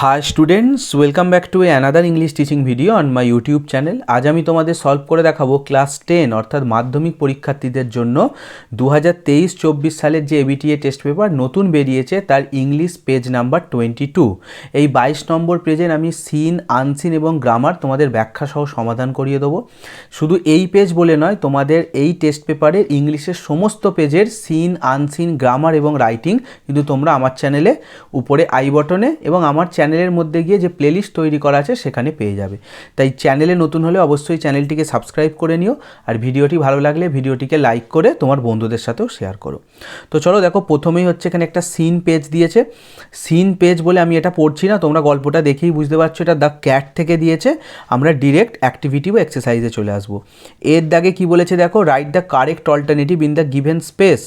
High students, welcome back to another English teaching video on my YouTube channel. আজ আমি তোমাদের solve করে দেখাবো ক্লাস 10 অর্থাৎ মাধ্যমিক পরীক্ষার্থীদের জন্য 2023-24 সালের যে এবিটিএ টেস্ট পেপার নতুন বেরিয়েছে তার ইংলিশ পেজ নাম্বার 22। এই 22 নম্বর পেজের আমি সিন, আনসিন এবং গ্রামার তোমাদের ব্যাখ্যা সহ সমাধান করিয়ে দেবো। শুধু এই পেজ বলে নয়, তোমাদের এই টেস্ট পেপারের ইংলিশের সমস্ত পেজের সিন, আনসিন, গ্রামার এবং রাইটিং কিন্তু তোমরা আমার চ্যানেলে উপরে আই বটনে এবং আমার চ্যানেলের মধ্যে গিয়ে যে প্লেলিস্ট তৈরি করা আছে সেখানে পেয়ে যাবে। তাই চ্যানেলে নতুন হলে অবশ্যই চ্যানেলটিকে সাবস্ক্রাইব করে নিও, আর ভিডিওটি ভালো লাগলে ভিডিওটিকে লাইক করে তোমার বন্ধুদের সাথেও শেয়ার করো। তো চলো দেখো, প্রথমেই হচ্ছে এখানে একটা সিন পেজ দিয়েছে। সিন পেজ বলে আমি এটা পড়ছি না, তোমরা গল্পটা দেখেই বুঝতে পারছো এটা দ্য ক্যাট থেকে দিয়েছে। আমরা ডিরেক্ট অ্যাক্টিভিটি বা এক্সারসাইজে চলে আসবো। এর দাগে কি বলেছে দেখো, right the correct alternative in the given space.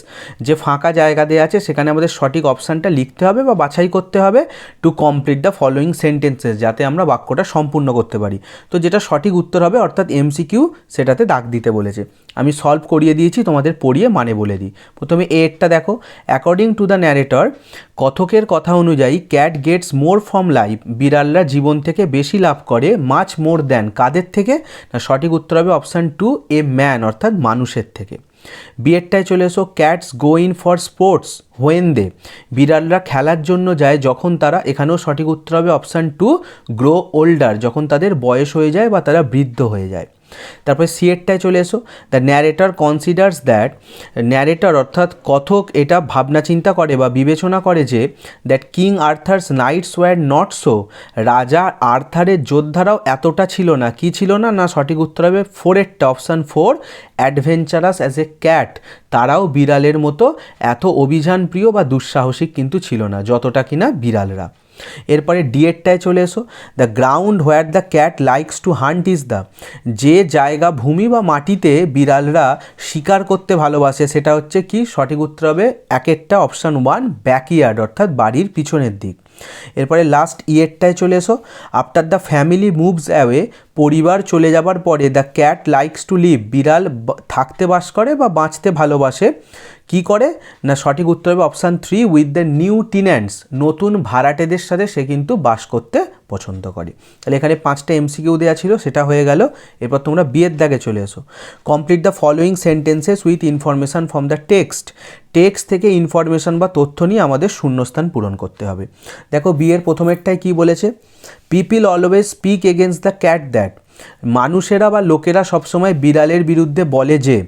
যে ফাঁকা জায়গা দেওয়া আছে সেখানে আমাদের সঠিক অপশানটা লিখতে হবে বা বাছাই করতে হবে to complete the following sentences, যাতে আমরা বাক্যটা সম্পূর্ণ করতে পারি। তো যেটা সঠিক উত্তর হবে অর্থাৎ এমসিকিউ, সেটাতে দাগ দিতে বলেছে। আমি সলভ করিয়ে দিয়েছি, তোমাদের পড়িয়ে মানে বলে দিই। প্রথমে এরটা দেখো, অ্যাকর্ডিং টু দ্য ন্যারেটর, কথকের কথা অনুযায়ী cat gets more from life, বিড়ালরা জীবন থেকে বেশি লাভ করে, মাচ মোর দ্যান, কাদের থেকে? না, সঠিক উত্তর হবে অপশান 2, এ ম্যান অর্থাৎ মানুষের থেকে। বিয়েরটায় চলে এসো, cats go in for sports when they, বিড়ালরা খেলার জন্য যায় যখন তারা, এখানেও সঠিক উত্তর হবে অপশান 2, গ্রো ওল্ডার, যখন তাদের বয়স হয়ে যায় বা তারা বৃদ্ধ হয়ে যায়। তারপরে সিয়েরটায় চলে এসো, the narrator considers that, narrator অর্থাৎ কথক এটা ভাবনা চিন্তা করে বা বিবেচনা করে যে that King Arthur's knights were not so, রাজা আর্থারের যোদ্ধারাও এতটা ছিল না। কি ছিল না? না, সঠিক উত্তর হবে 4এরটা, option 4, adventurous as a cat, তারাও বিড়ালের মতো এত অভিযানপ্রিয় বা দুঃসাহসিক কিন্তু ছিল না যতটা কিনা বিড়ালরা। এরপরে ডিএরটায় চলে এসো, the ground where the cat likes two hunt is the, যে জায়গা, ভূমি বা মাটিতে বিড়ালরা শিকার করতে ভালোবাসে সেটা হচ্ছে কি? সঠিক উত্তর হবে একেরটা, অপশান 1, ব্যাকইয়ার্ড অর্থাৎ বাড়ির পিছনের দিক। এরপরে লাস্ট ইয়েরটায় চলে এসো, after the family moves away, পরিবার চলে যাবার পরে the cat likes to live, বিড়াল থাকতে বাস করে বা বাঁচতে ভালোবাসে। কি করে? না, সঠিক উত্তর হবে অপশান 3, উইথ দ্য নিউ টিন্যান্টস, নতুন ভাড়াটেদের সাথে সে কিন্তু বাস করতে পছন্দ করে। তাহলে এখানে 5টা এমসিকিউ দেওয়া ছিল, সেটা হয়ে গেল। এরপর তোমরা বিয়ের দাগে চলে এসো, complete the following sentences with information from the text, text থেকে ইনফরমেশান বা তথ্য নিয়ে আমাদের শূন্যস্থান পূরণ করতে হবে। দেখো বিয়ের প্রথমেরটায় কি বলেছে, people always speak against the cat that, মানুষেরা বা লোকেরা সবসময় বিড়ালের বিরুদ্ধে বলে যে,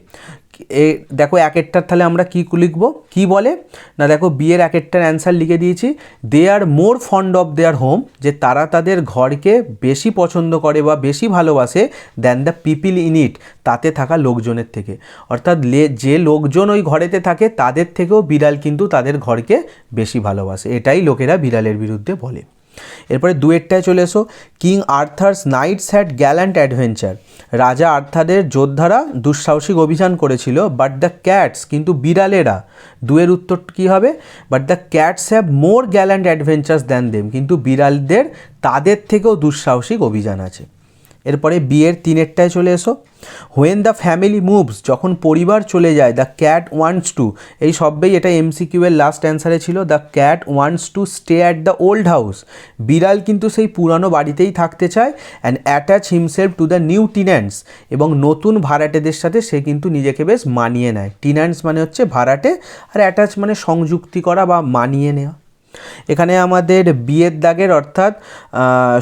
দেখো একেরটার তাহলে আমরা কি লিখবো, কি বলে না, দেখো বিয়ের একেরটার অ্যান্সার লিখে দিয়েছি, দে আর মোর ফন্ড অফ দেয়ার হোম, যে তারা তাদের ঘরকে বেশি পছন্দ করে বা বেশি ভালোবাসে, than the people in it, তাতে থাকা লোকজনের থেকে। অর্থাৎ যে লোকজন ওই ঘরেতে থাকে তাদের থেকেও বিড়াল কিন্তু তাদের ঘরকে বেশি ভালোবাসে, এটাই লোকেরা বিড়ালের বিরুদ্ধে বলে। এরপরে দুয়েরটায় চলে এসো, King Arthur's knights had gallant adventure, রাজা আর্থারের যোদ্ধারা দুঃসাহসিক অভিযান করেছিল, বাট দ্য ক্যাটস, কিন্তু বিড়ালেরা, দুয়ের উত্তর কী হবে? But the cats have more gallant adventures than them, কিন্তু বিড়ালদের তাদের থেকেও দুঃসাহসিক অভিযান আছে। এরপরে বিয়ের 3এরটায় চলে এসো, হোয়েন দ্য ফ্যামিলি মুভস, যখন পরিবার চলে যায়, দ্য ক্যাট ওয়ান্টস টু, এই সবই এটা এমসিকিউ এর লাস্ট অ্যান্সারে ছিল, the cat wants to stay at the old house, বিড়াল কিন্তু সেই পুরানো বাড়িতেই থাকতে চায়, and attach himself to the new tenants, এবং নতুন ভাড়াটেদের সাথে সে কিন্তু নিজেকে বেশ মানিয়ে নেয়। টিন্যান্টস মানে হচ্ছে ভাড়াটে, আর অ্যাটাচ মানে সংযুক্তি করা বা মানিয়ে নেওয়া। এখানে আমাদের বিয়ের দাগের অর্থাৎ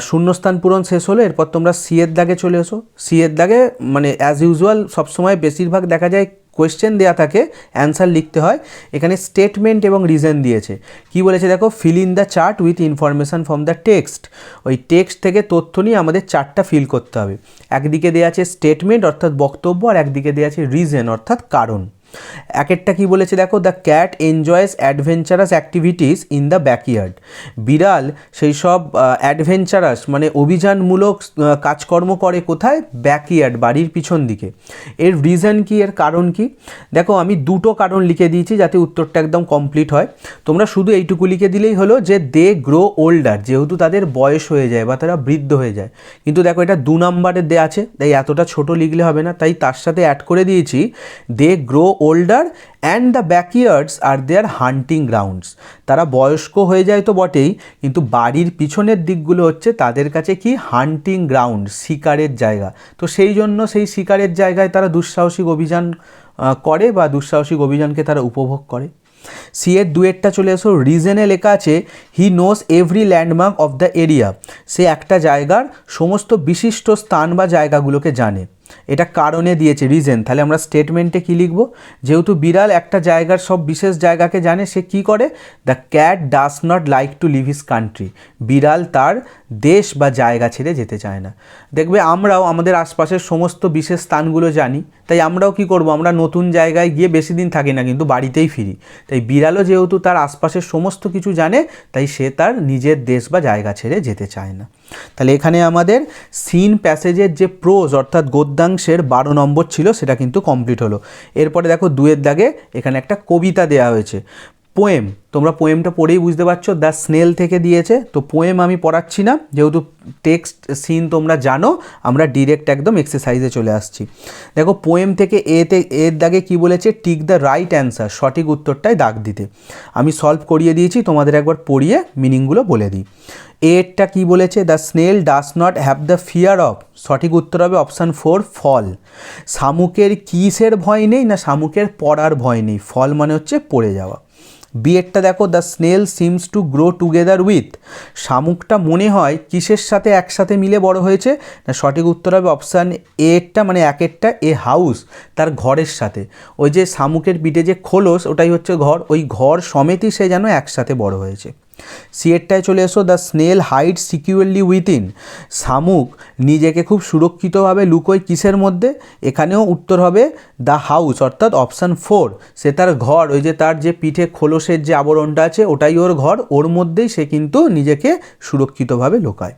শূন্যস্থান পূরণ শেষ হলো। এরপর তোমরা সিয়ের দাগে চলে এসো। সিয়ের দাগে মানে অ্যাজ ইউজুয়াল সবসময় বেশিরভাগ দেখা যায় কোয়েশ্চেন দেওয়া থাকে, অ্যান্সার লিখতে হয়। এখানে স্টেটমেন্ট এবং রিজন দিয়েছে। কি বলেছে দেখো, feel in the chart with information from the text, ওই টেক্সট থেকে তথ্য নিয়ে আমাদের চার্টটা ফিল করতে হবে। একদিকে দেওয়া আছে স্টেটমেন্ট অর্থাৎ বক্তব্য, আর একদিকে দেওয়া আছে রিজন অর্থাৎ কারণ। একেরটা কি বলেছে দেখো, the cat enjoys adventurous activities in the backyard, বিড়াল সেই সব অ্যাডভেঞ্চারাস মানে অভিযানমূলক কাজকর্ম করে কোথায়? ব্যাকইয়ার্ড, বাড়ির পিছন দিকে। এর রিজন কি, এর কারণ কি? দেখো আমি দুটো কারণ লিখে দিয়েছি যাতে উত্তরটা একদম কমপ্লিট হয়। তোমরা শুধু এইটুকু লিখে দিলেই হলো যে দে গ্রো ওল্ডার, যেহেতু তাদের বয়স হয়ে যায় বা তারা বৃদ্ধ হয়ে যায়। কিন্তু দেখো এটা 2 নম্বরের দেওয়া আছে, তাই এতটা ছোট লিখলে হবে না, তাই তার সাথে অ্যাড করে দিয়েছি they grow older and the backyards are their hunting grounds. তারা বয়স্ক হয়ে যায় তো বটেই, কিন্তু বাড়ির পিছনের দিকগুলো হচ্ছে তাদের কাছে কি হান্টিং গ্রাউন্ড, শিকারের জায়গা। তো সেই জন্য সেই শিকারের জায়গায় তারা দুঃসাহসিক অভিযান করে বা দুঃসাহসিক অভিযানকে তারা উপভোগ করে। সি এর দুয়েরটা চলে এসো। রিজনে লেখা আছে he knows every landmark of the area. সে একটা জায়গার সমস্ত বিশিষ্ট স্থান বা জায়গাগুলোকে জানে। এটা কারণে দিয়েছে রিজন, তাহলে আমরা স্টেটমেন্টে কী লিখব? যেহেতু বিড়াল একটা জায়গার সব বিশেষ জায়গাকে জানে, সে কি করে? The cat does not like to live his country. বিড়াল তার দেশ বা জায়গা ছেড়ে যেতে চায় না। দেখবে আমরাও আমাদের আশপাশের সমস্ত বিশেষ স্থানগুলো জানি, তাই আমরাও কি করব? আমরা নতুন জায়গায় গিয়ে বেশি দিন থাকি না, কিন্তু বাড়িতেই ফিরি। তাই বিড়ালও যেহেতু তার আশপাশের সমস্ত কিছু জানে, তাই সে তার নিজের দেশ বা জায়গা ছেড়ে যেতে চায় না। তাহলে এখানে আমাদের সিন প্যাসেজের যে প্রোজ অর্থাৎ গদ্যাংশের 12 নম্বর ছিল সেটা কিন্তু কমপ্লিট হলো। এরপরে দেখো 2-এর দাগে এখানে একটা কবিতা দেওয়া হয়েছে, পোয়েম। তোমরা পোয়েমটা পড়েই বুঝতে পারছো, দ্য স্নেল থেকে দিয়েছে। তো পোয়েম আমি পড়াচ্ছি না, যেহেতু টেক্সট সিন তোমরা জানো, আমরা ডিরেক্ট একদম এক্সারসাইজে চলে আসছি। দেখো পোয়েম থেকে এর দাগে কি বলেছে? টিক দ্য রাইট অ্যান্সার, সঠিক উত্তরটাই দাগ দিতে। আমি সলভ করিয়ে দিয়েছি, তোমাদের একবার পড়িয়ে মিনিংগুলো বলে দিই। এরটা কি বলেছে? The snail does not have the fear of, সঠিক উত্তর হবে অপশান 4 ফল। শামুকের কিসের ভয় নেই? না শামুকের পড়ার ভয় নেই। ফল মানে হচ্ছে পড়ে যাওয়া। বিয়েরটা দেখো, the snail seems to grow together with, শামুকটা মনে হয় কিসের সাথে একসাথে মিলে বড় হয়েছে? না সঠিক উত্তর হবে অপশান এরটা, মানে একেরটা, এ হাউস, তার ঘরের সাথে। ওই যে শামুকের পিঠে যে খোলস, ওটাই হচ্ছে ঘর, ওই ঘর সমেতই সে যেন একসাথে বড় হয়েছে। সিয়েরটায় চলে এসো, the snail hide securely within, শামুক নিজেকে খুব সুরক্ষিতভাবে লুকোয় কিসের মধ্যে? এখানেও উত্তর হবে দ্য হাউস, অর্থাৎ অপশান 4। সে তার ঘর, ওই যে তার যে পিঠে খোলসের যে আবরণটা আছে ওটাই ওর ঘর, ওর মধ্যেই সে কিন্তু নিজেকে সুরক্ষিতভাবে লুকায়।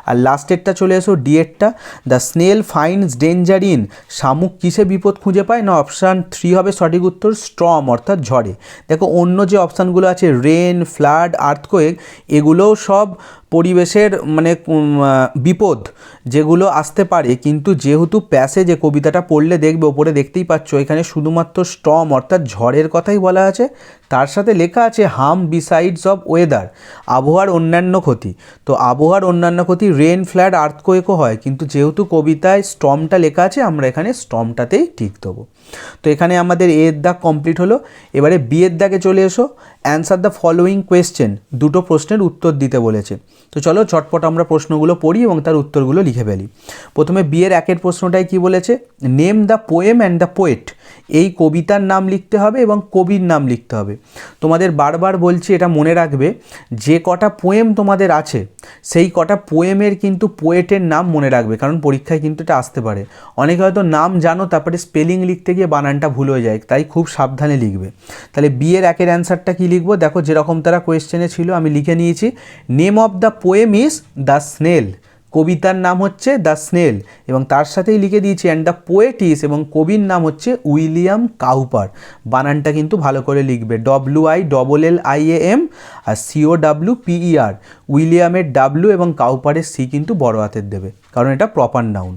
আর লাস্টেরটা চলে এসো, ডিয়েরটা, the snail finds danger in, শামুক কিসে বিপদ খুঁজে পায়? না অপশান 3 হবে সঠিক উত্তর, স্টর্ম অর্থাৎ ঝড়ে। দেখো অন্য যে অপশানগুলো আছে রেন, ফ্লাড, আর্থকোয়েক, এগুলোও সব পরিবেশের মানে বিপদ যেগুলো আসতে পারে, কিন্তু যেহেতু প্যাসেজে কবিতাটা পড়লে দেখবে ওপরে দেখতেই পাচ্ছ এখানে শুধুমাত্র স্টর্ম অর্থাৎ ঝড়ের কথাই বলা আছে, তার সাথে লেখা আছে হার্ম বিসাইডস অফ ওয়েদার, আবহাওয়ার অন্যান্য ক্ষতি। তো আবহাওয়ার অন্যান্য ক্ষতি রেন, ফ্ল্যাড, আর্থকোয়েকও হয়, কিন্তু যেহেতু কবিতায় স্টর্মটা লেখা আছে আমরা এখানে স্টর্মটাতেই টিক দেবো। তো এখানে আমাদের এর দাগ কমপ্লিট হলো। এবারে বি এর দাগে চলে এসো, অ্যান্সার দ্য ফলোয়িং কোয়েশ্চেন, দুটো প্রশ্নের উত্তর দিতে বলেছে। তো চলো চটপট আমরা প্রশ্নগুলো পড়ি এবং তার উত্তরগুলো লিখে ফেলি। প্রথমে বিয়ের একের প্রশ্নটাই কি বলেছে? Name the poem and the poet, এই কবিতার নাম লিখতে হবে এবং কবির নাম লিখতে হবে। তোমাদের বারবার বলছি এটা মনে রাখবে, যে কটা পোয়েম তোমাদের আছে সেই কটা পোয়েমের কিন্তু পোয়েটের নাম মনে রাখবে, কারণ পরীক্ষায় কিন্তু এটা আসতে পারে। অনেকে হয়তো নাম জানো তারপরে স্পেলিং লিখতে গিয়ে বানানটা ভুল হয়ে যায়, তাই খুব সাবধানে লিখবে। তাহলে বিয়ের একের অ্যান্সারটা কী লিখবো? দেখো যেরকম তারা কোয়েশ্চেনে ছিল আমি লিখে নিয়েছি, name of the poem is the snail, কবিতার নাম হচ্ছে দ্য স্নেল, এবং তার সাথেই লিখে দিয়েছি অ্যান্ড দ্য পোয়েট ইজ, এবং কবির নাম হচ্ছে উইলিয়াম কাউপার। বানানটা কিন্তু ভালো করে লিখবে, WILLIAM আর COWPER, উইলিয়ামের ডাব্লু এবং কাউপারের সি কিন্তু বড় হাতের দেবে, কারণ এটা প্রপার নাউন।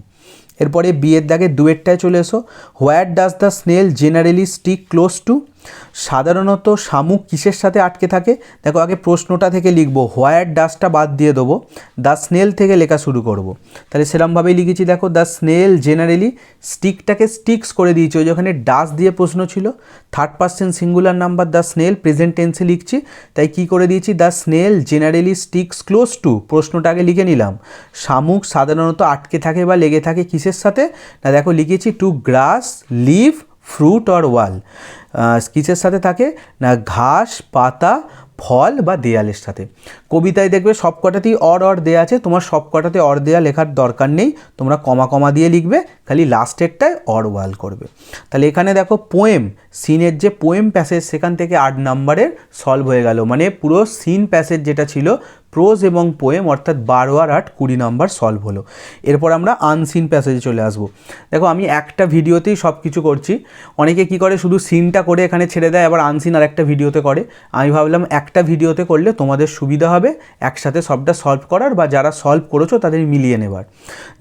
এরপরে বিয়ের দাগে দুয়েরটায় চলে এসো, where does the snail generally stick close two, সাধারণত শামুক কিসের সাথে আটকে থাকে? দেখো আগে প্রশ্নটা থেকে লিখবো, হোয়ার ডাজটা বাদ দিয়ে দেবো, দ্য স্নেল থেকে লেখা শুরু করব। তাহলে সেরকমভাবেই লিখেছি, দেখো দ্য স্নেল জেনারেলি, স্টিকটাকে স্টিক্স করে দিয়েছি, ওই যেখানে ডাজ দিয়ে প্রশ্ন ছিল, third person singular number the snail, present টেন্সে লিখছি, তাই কি করে দিয়েছি, the snail generally sticks close to, প্রশ্নটা আগে লিখে নিলাম, শামুক সাধারণত আটকে থাকে বা লেগে থাকে কিসের সাথে? না দেখো লিখেছি to grass, leaf, fruit or wall, কিসের সাথে থাকে? না ঘাস, পাতা, ফল বা দেয়ালের সাথে। কবিতায় দেখবে সব কটাতেই অর দেয়া আছে, তোমার সব কটাতে অর দেয়া লেখার দরকার নেই, তোমরা কমা দিয়ে লিখবে, খালি লাস্টেরটায় অর ওয়াল করবে। তাহলে এখানে দেখো পোয়েম, সিনের যে পোয়েম প্যাসেজ সেখান থেকে 8 নম্বরের সলভ হয়ে গেল, মানে পুরো সিন প্যাসেজ যেটা ছিল প্রোজ এবং পোয়েম অর্থাৎ 12 আর 8 20 নাম্বার সলভ হলো। এরপর আমরা আনসিন প্যাসেজে চলে আসবো। দেখো আমি একটা ভিডিওতেই সব কিছু করছি, অনেকে কি করে শুধু সিনটা করে এখানে ছেড়ে দেয়, আবার আনসিন আর একটা ভিডিওতে করে। আমি ভাবলাম একটা ভিডিওতে করলে তোমাদের সুবিধা হবে একসাথে সবটা সলভ করার, বা যারা সলভ করেছো তাদের মিলিয়ে নেবার।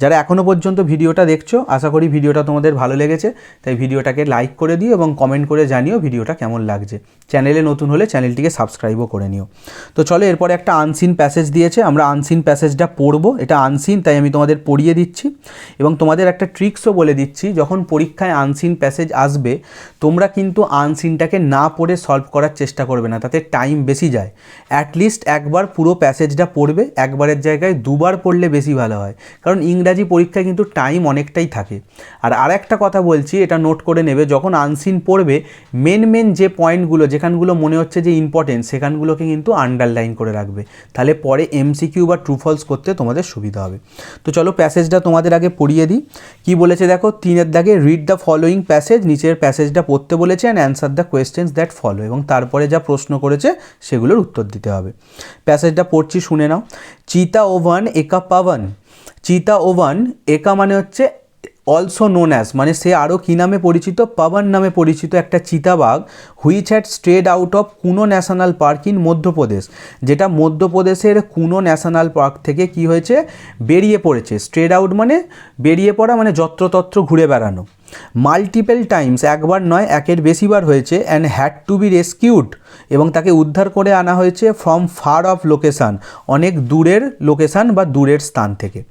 যারা এখনও পর্যন্ত ভিডিওটা দেখছো আশা করি ভিডিওটা তোমাদের ভালো লেগেছে, তাই ভিডিওটাকে লাইক করে দিও এবং কমেন্ট করে জানিও ভিডিওটা কেমন লাগছে। চ্যানেলে নতুন হলে চ্যানেলটিকে সাবস্ক্রাইবও করে নিও। তো চলো এরপরে একটা আনসিন প্যাসেজ দিয়েছে, আমরা আনসিন প্যাসেজটা পড়বো। এটা আনসিন তাই আমি তোমাদের পড়িয়ে দিচ্ছি এবং তোমাদের একটা ট্রিক্সও বলে দিচ্ছি। যখন পরীক্ষায় আনসিন প্যাসেজ আসবে তোমরা কিন্তু আনসিনটাকে না পড়ে সলভ করার চেষ্টা করবে না, তাতে টাইম বেশি যায়। অ্যাটলিস্ট একবার পুরো প্যাসেজটা পড়বে, একবারের জায়গায় দুবার পড়লে বেশি ভালো হয়, কারণ ইংরাজি পরীক্ষায় কিন্তু টাইম অনেকটাই থাকে। আর একটা কথা বলছি, এটা নোট করে নেবে, যখন আনসিন পড়বে মেন যে পয়েন্টগুলো যেখানগুলো মনে হচ্ছে যে ইম্পর্টেন্ট সেখানগুলোকে কিন্তু আন্ডারলাইন করে রাখবে, তাহলে পরে এমসিকিউ বা ট্রু ফলস করতে তোমাদের সুবিধা হবে। তো চলো প্যাসেজটা তোমাদের আগে পড়িয়ে দিই। কি বলেছে দেখো, 3 দাগে রিড দ্য ফলোয়িং প্যাসেজ, নিচের প্যাসেজটা পড়তে বলেছে and answer the questions that follow, এবং তারপরে যা প্রশ্ন করেছে সেগুলোর উত্তর দিতে হবে। প্যাসেজটা পড়ছি, শুনে নাও। চিতা ওভান একা পাওয়ান। চিতা ওভান একা মানে হচ্ছে অলসো নোন অ্যাজ, মানে সে আরও কী নামে পরিচিত, পাওয়ান নামে পরিচিত একটা চিতাবাঘ, হুইচ হ্যাড স্ট্রেড আউট অফ কুনো ন্যাশনাল পার্ক ইন মধ্যপ্রদেশ, যেটা মধ্যপ্রদেশের কুনো ন্যাশনাল পার্ক থেকে কি হয়েছে, বেরিয়ে পড়েছে। স্ট্রেড আউট মানে বেরিয়ে পড়া, মানে যত্রতত্র ঘুরে বেড়ানো। মাল্টিপল টাইমস, একবার নয় একের বেশিবার হয়েছে। And had to be rescued, এবং তাকে উদ্ধার করে আনা হয়েছে ফ্রম ফার অফ লোকেশান, অনেক দূরের লোকেশান বা দূরের স্থান থেকে।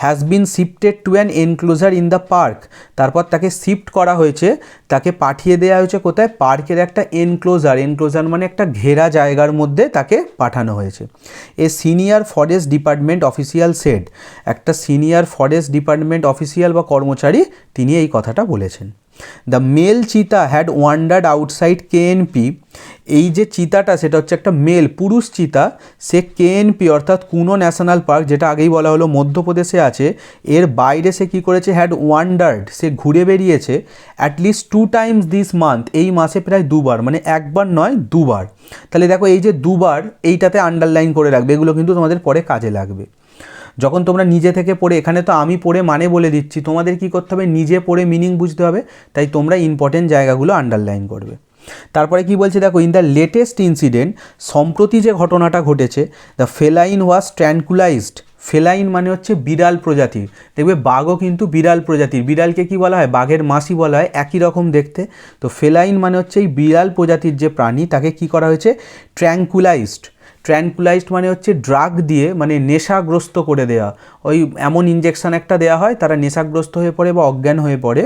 Has been shifted to an enclosure in the park, তারপর তাকে শিফট করা হয়েছে, তাকে পাঠিয়ে দেওয়া হয়েছে কোথায়, পার্কের একটা এনক্লোজার, এনক্লোজার মানে একটা ঘেরা জায়গার মধ্যে তাকে পাঠানো হয়েছে। A senior forest department official said, একটা সিনিয়র ফরেস্ট ডিপার্টমেন্ট অফিসিয়াল বা কর্মচারী তিনি এই কথাটা বলেছেন। The male cheetah had wandered outside KNP, এই যে চিতাটা সেটা হচ্ছে একটা মেল পুরুষ চিতা, সে কেএনপি অর্থাৎ কুনো ন্যাশনাল পার্ক, যেটা আগেই বলা হলো মধ্যপ্রদেশে আছে, এর বাইরে সে কী করেছে, হ্যাড ওয়ান্ডার্ড সে ঘুরে বেরিয়েছে, অ্যাটলিস্ট 2 টাইমস দিস মান্থ, এই মাসে প্রায় দুবার, মানে একবার নয় দুবার। তাহলে দেখো এই যে দুবার, এইটাতে আন্ডারলাইন করে রাখবে, এগুলো কিন্তু তোমাদের পরে কাজে লাগবে যখন তোমরা নিজে থেকে পড়ে। এখানে তো আমি পড়ে মানে বলে দিচ্ছি, তোমাদের কি করতে হবে, নিজে পড়ে মিনিং বুঝতে হবে, তাই তোমরা ইম্পর্টেন্ট জায়গাগুলো আন্ডারলাইন করবে। তারপরে কি বলছে দেখো, ইন দ্য লেটেস্ট ইনসিডেন্ট, সম্প্রতি যে ঘটনাটা ঘটেছে, দ্য ফেলাইন ওয়াজ ট্র্যাঙ্কুলাইজড। ফেলাইন মানে হচ্ছে বিড়াল প্রজাতির, দেখবে বাঘও কিন্তু বিড়াল প্রজাতির, বিড়ালকে কি বলা হয়, বাঘের মাসি বলা হয়, একই রকম দেখতে। তো ফেলাইন মানে হচ্ছে এই বিড়াল প্রজাতির যে প্রাণী তাকে কি করা হয়েছে, ট্র্যাঙ্কুলাইজড। ট্র্যাঙ্কুলাইজড মানে হচ্ছে ড্রাগ দিয়ে, মানে নেশাগ্রস্ত করে দেওয়া, ওই এমন ইঞ্জেকশন একটা দেওয়া হয় তারা নেশাগ্রস্ত হয়ে পড়ে বা অজ্ঞান হয়ে পড়ে,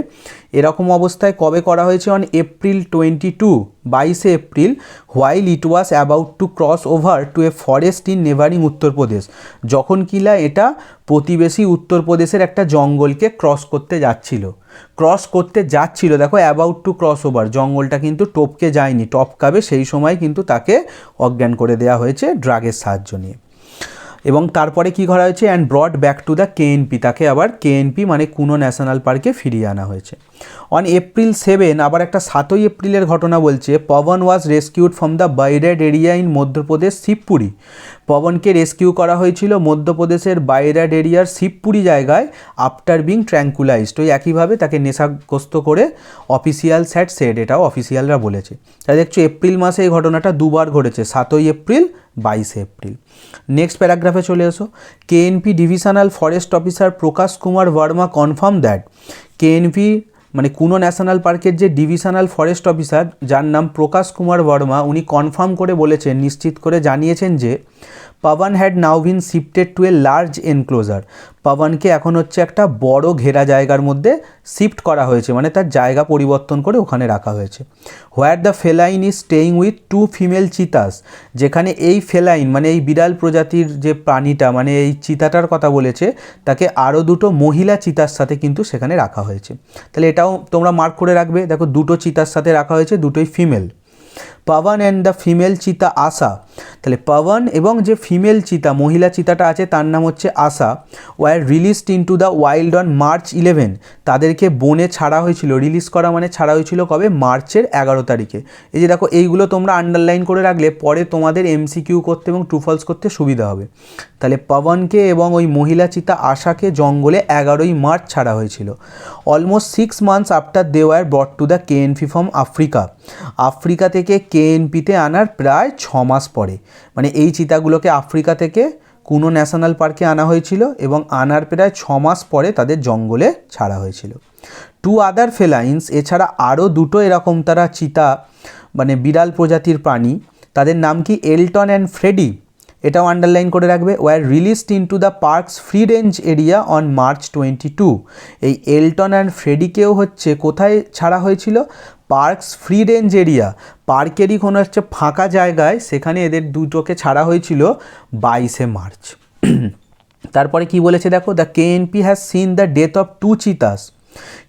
এরকম অবস্থায় কবে করা হয়েছে, অন এপ্রিল 22, 22শে April, while it was about to cross over to a forest in neighbouring Uttar Pradesh, যখন কিনা এটা প্রতিবেশী উত্তরপ্রদেশের একটা জঙ্গলকে ক্রস করতে যাচ্ছিল, দেখো অ্যাবাউট টু ক্রস ওভার, জঙ্গলটা কিন্তু টপকে যায়নি, টপকাবে সেই সময় কিন্তু তাকে অজ্ঞান করে দেওয়া হয়েছে ড্রাগের সাহায্য নিয়ে। এবং তারপরে কি করা হয়েছে, and brought back to the KNP, তাকে আবার কেএনপি মানে কুনো ন্যাশনাল পার্কে ফিরিয়ে আনা হয়েছে। অন এপ্রিল 7, আবার একটা 7ই এপ্রিলের ঘটনা বলছে, পবন ওয়াজ rescued from the বাইরাড area in Madhya Pradesh Shivpuri, পবনকে rescue করা হয়েছিল মধ্যপ্রদেশের বাইরাড এরিয়ার শিবপুরি জায়গায়, আফটার বিং ট্র্যাঙ্কুলাইজড, ওই একইভাবে তাকে নেশাগ্রস্ত করে, অফিসিয়াল হ্যাড সেড, এটাও অফিসিয়ালরা বলেছে। তাই দেখছো এপ্রিল মাসে এই ঘটনাটা দুবার ঘটেছে, 7ই এপ্রিল, 22শে এপ্রিল। নেক্সট প্যারাগ্রাফে চলে এসো। KNP divisional forest officer Prakash Kumar Verma confirm that, KNP মানে কুনো ন্যাশনাল পার্কের যে ডিভিশনাল ফরেস্ট অফিসার যার নাম প্রকাশ কুমার বর্মা, উনি কনফার্ম করে বলেছেন, নিশ্চিত করে জানিয়েছেন যে Pawan had now been shifted to a large enclosure, পাওয়ানকে এখন হচ্ছে একটা বড় ঘেরা জায়গার মধ্যে শিফট করা হয়েছে, মানে তার জায়গা পরিবর্তন করে ওখানে রাখা হয়েছে। Where the feline is staying with 2 female cheetahs, যেখানে এই ফেলাইন মানে এই বিড়াল প্রজাতির যে প্রাণীটা, মানে এই চিতাটার কথা বলেছে, তাকে আরও 2টো মহিলা চিতার সাথে কিন্তু সেখানে রাখা হয়েছে। তাহলে এটাও তোমরা মার্ক করে রাখবে, দেখো 2টো চিতার সাথে রাখা হয়েছে, দুটোই female. পাওয়ান and the female cheetah আশা। তাহলে পাওয়ান এবং যে ফিমেল চিতা মহিলা চিতাটা আছে তার নাম হচ্ছে Asha were released into the wild on March 11। তাদেরকে বনে ছাড়া হয়েছিল, রিলিজ করা মানে ছাড়া হয়েছিল কবে, মার্চের 11 তারিখে। এই যে দেখো এইগুলো তোমরা আন্ডারলাইন করে রাখলে পরে তোমাদের এমসিকিউ করতে এবং ট্রু ফলস করতে সুবিধা হবে। তাহলে পাওয়ানকে এবং ওই মহিলা চিতা আশাকে জঙ্গলে 11ই মার্চ ছাড়া হয়েছিল। Almost 6 months after they were brought to the KNP from Africa. Africa থেকে কেএনপিতে আনার প্রায় 6 মাস পরে, মানে এই চিতাগুলোকে আফ্রিকা থেকে কুনো ন্যাশনাল পার্কে আনা হয়েছিল এবং আনার প্রায় 6 মাস পরে তাদের জঙ্গলে ছাড়া হয়েছিল। 2 আদার ফেলাইন্স, এছাড়া আরও দুটো এরকম তারা চিতা মানে বিড়াল প্রজাতির প্রাণী, তাদের নাম কি এলটন অ্যান্ড ফ্রেডি, এটাও আন্ডারলাইন করে রাখবে। Were released into the park's free range area on March 22। এই এলটন অ্যান্ড ফ্রেডিকেও হচ্ছে কোথায় ছাড়া হয়েছিল, পার্কস ফ্রি রেঞ্জ এরিয়া, পার্কেরই কোনো হচ্ছে ফাঁকা জায়গায়, সেখানে এদের দুটোকে ছাড়া হয়েছিল 22শে মার্চ। তারপরে কি বলেছে দেখো, the KNP has seen the death of 2 cheetahs.